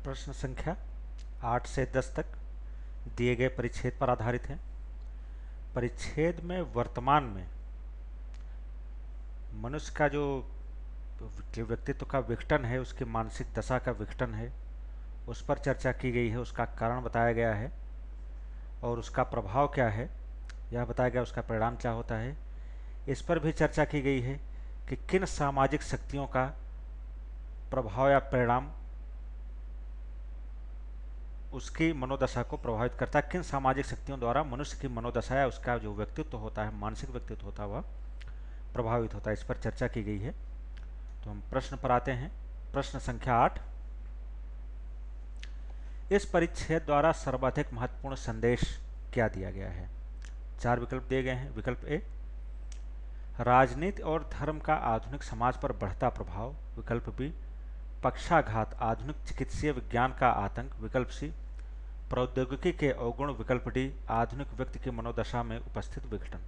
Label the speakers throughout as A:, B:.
A: प्रश्न संख्या 8 से 10 तक दिए गए परिच्छेद पर आधारित है। परिच्छेद में वर्तमान में मनुष्य का जो व्यक्तित्व का विघटन है, उसकी मानसिक दशा का विघटन है, उस पर चर्चा की गई है। उसका कारण बताया गया है और उसका प्रभाव क्या है यह बताया गया, उसका परिणाम क्या होता है। इस पर भी चर्चा की गई है कि किन सामाजिक शक्तियों का प्रभाव या परिणाम उसकी मनोदशा को प्रभावित करता है, किन सामाजिक शक्तियों द्वारा मनुष्य की मनोदशा या उसका जो व्यक्तित्व होता है, मानसिक व्यक्तित्व होता है, वह प्रभावित होता है। इस पर चर्चा की गई है। तो हम प्रश्न पर आते हैं। प्रश्न संख्या 8, इस परिच्छेद द्वारा सर्वाधिक महत्वपूर्ण संदेश क्या दिया गया है। 4 विकल्प दिए गए हैं। विकल्प ए, राजनीति और धर्म का आधुनिक समाज पर बढ़ता प्रभाव। विकल्प बी, पक्षाघात, आधुनिक चिकित्सीय विज्ञान का आतंक। विकल्प सी, प्रौद्योगिकी के अवगुण। विकल्प डी, आधुनिक व्यक्ति की मनोदशा में उपस्थित विघटन।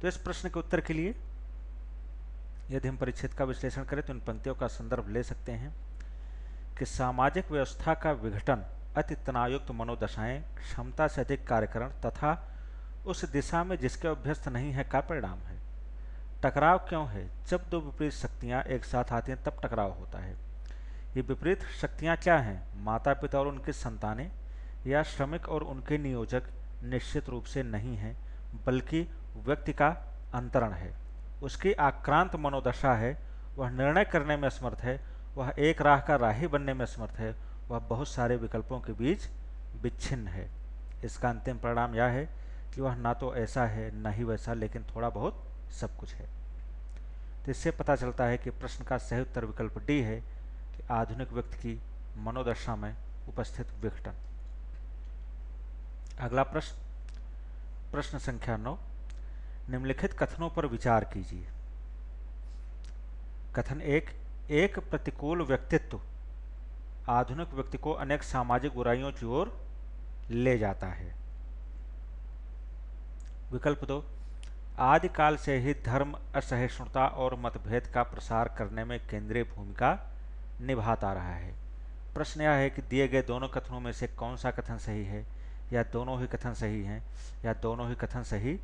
A: तो इस प्रश्न के उत्तर के लिए यदि हम परिच्छेद का विश्लेषण करें तो इन पंक्तियों का संदर्भ ले सकते हैं कि सामाजिक व्यवस्था का विघटन, अति तनावयुक्त मनोदशाएं, क्षमता से अधिक कार्यकरण तथा उस दिशा में जिसके अभ्यस्त नहीं है का परिणाम है। टकराव क्यों है? जब दो विपरीत शक्तियां एक साथ आती हैं तब टकराव होता है। ये विपरीत शक्तियां क्या हैं? माता पिता और उनकी संतानें या श्रमिक और उनके नियोजक? निश्चित रूप से नहीं है, बल्कि व्यक्ति का अंतरण है। उसकी आक्रांत मनोदशा है, वह निर्णय करने में असमर्थ है, वह एक राह का राही बनने में असमर्थ है, वह बहुत सारे विकल्पों के बीच विच्छिन्न है। इसका अंतिम परिणाम यह है कि वह ना तो ऐसा है न ही वैसा, लेकिन थोड़ा बहुत सब कुछ है। तो इससे पता चलता है कि प्रश्न का सही उत्तर विकल्प डी है कि आधुनिक व्यक्ति की मनोदशा में उपस्थित विघटन। अगला प्रश्न, प्रश्न संख्या 9, निम्नलिखित कथनों पर विचार कीजिए। कथन 1, एक प्रतिकूल व्यक्तित्व आधुनिक व्यक्ति को अनेक सामाजिक बुराइयों की ओर ले जाता है। विकल्प 2, आदिकाल से ही धर्म असहिष्णुता और मतभेद का प्रसार करने में केंद्रीय भूमिका निभाता रहा है। प्रश्न यह है कि दिए गए दोनों कथनों में से कौन सा कथन सही है, या दोनों ही कथन सही हैं, या दोनों ही कथन सही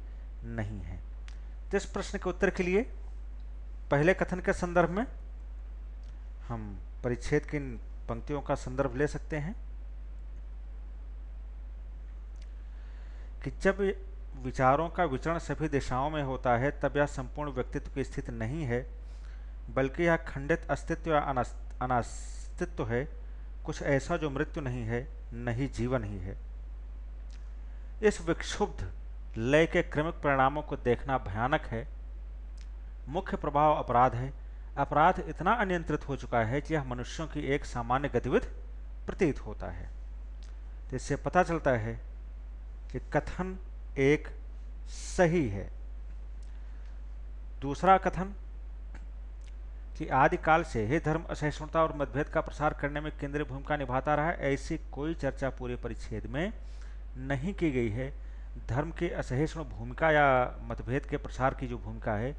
A: नहीं है। तो इस प्रश्न के उत्तर के लिए पहले कथन के संदर्भ में हम परिच्छेद की इन पंक्तियों का संदर्भ ले सकते हैं कि जब विचारों का विचरण सभी दिशाओं में होता है तब यह संपूर्ण व्यक्तित्व की स्थिति नहीं है, बल्कि यह खंडित अस्तित्व या अनास्तित्व है, कुछ ऐसा जो मृत्यु नहीं है न ही जीवन ही है। इस विक्षुब्ध लय के क्रमिक परिणामों को देखना भयानक है। मुख्य प्रभाव अपराध है। अपराध इतना अनियंत्रित हो चुका है कि यह मनुष्यों की एक सामान्य गतिविधि प्रतीत होता है। तो इससे पता चलता है कि कथन 1 सही है। दूसरा कथन कि आदिकाल से ही धर्म असहिष्णुता और मतभेद का प्रसार करने में केंद्रीय भूमिका निभाता रहा है, ऐसी कोई चर्चा पूरे परिच्छेद में नहीं की गई है। धर्म की असहिष्णु भूमिका या मतभेद के प्रसार की जो भूमिका है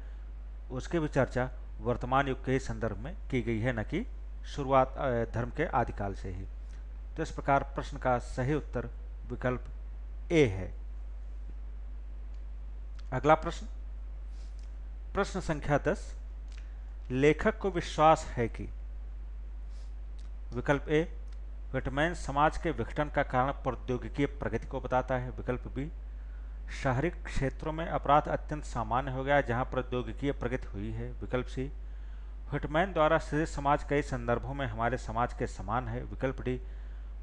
A: उसकी भी चर्चा वर्तमान युग के संदर्भ में की गई है, न कि शुरुआत धर्म के आदिकाल से ही। तो इस प्रकार प्रश्न का सही उत्तर विकल्प ए है। अगला प्रश्न, प्रश्न संख्या 10, लेखक को विश्वास है कि। विकल्प ए, विटमैन समाज के विघटन का कारण प्रौद्योगिकी प्रगति को बताता है। विकल्प बी, शहरी क्षेत्रों में अपराध अत्यंत सामान्य हो गया जहां प्रौद्योगिकीय प्रगति हुई है। विकल्प सी, विटमैन द्वारा सृजित समाज कई संदर्भों में हमारे समाज के समान है। विकल्प डी,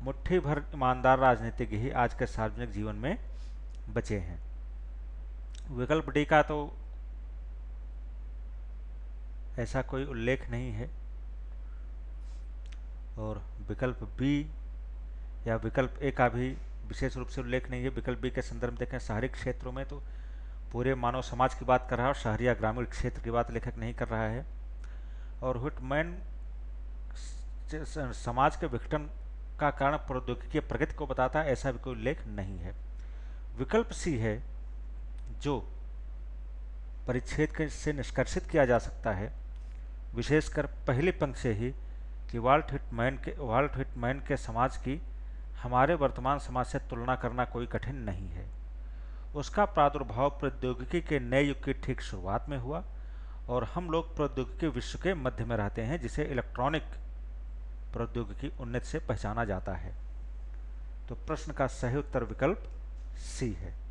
A: मुट्ठी भर ईमानदार राजनीतिज्ञ ही आज के सार्वजनिक जीवन में बचे हैं। विकल्प डी का तो ऐसा कोई उल्लेख नहीं है, और विकल्प बी या विकल्प ए का भी विशेष रूप से उल्लेख नहीं है। विकल्प बी के संदर्भ में देखें, शहरी क्षेत्रों में तो पूरे मानव समाज की बात कर रहा है और शहरी या ग्रामीण क्षेत्र की बात लेखक नहीं कर रहा है। और विटमैन समाज के विघटन का कारण प्रौद्योगिकी प्रगति को बताता है, ऐसा भी कोई उल्लेख नहीं है। विकल्प सी है जो परिच्छेद से निष्कर्षित किया जा सकता है, विशेषकर पहली पंक्ति से ही, कि वाल्ट व्हिटमैन के समाज की हमारे वर्तमान समाज से तुलना करना कोई कठिन नहीं है। उसका प्रादुर्भाव प्रौद्योगिकी के नए युग की ठीक शुरुआत में हुआ और हम लोग प्रौद्योगिकी विश्व के मध्य में रहते हैं, जिसे इलेक्ट्रॉनिक प्रौद्योगिकी उन्नति से पहचाना जाता है। तो प्रश्न का सही उत्तर विकल्प सी है।